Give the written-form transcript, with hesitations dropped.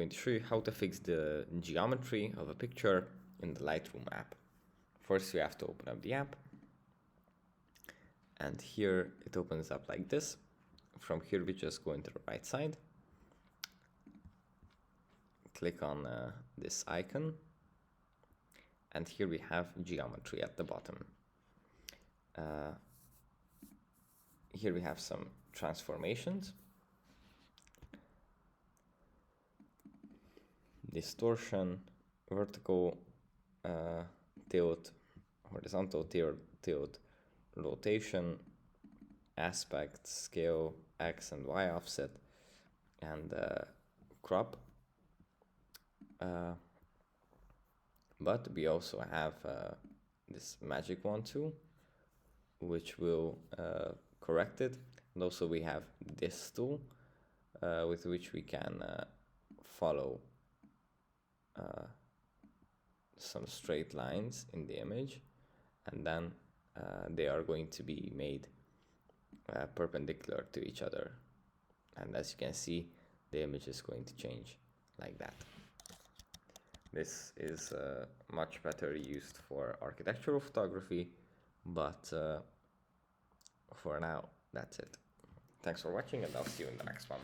going to show you how to fix the geometry of a picture in the Lightroom app. First, we have to open up the app, and here it opens up like this. From here, we just go into the right side, click on this icon, and here we have geometry at the bottom. Here we have some transformations, distortion, vertical tilt, horizontal tilt, rotation, aspect, scale, X and Y offset, and crop. But we also have this magic wand tool, which will correct it. And also we have this tool with which we can follow some straight lines in the image, and then they are going to be made perpendicular to each other. And as you can see, the image is going to change like that. This is much better used for architectural photography, but for now, that's it. Thanks for watching, and I'll see you in the next one.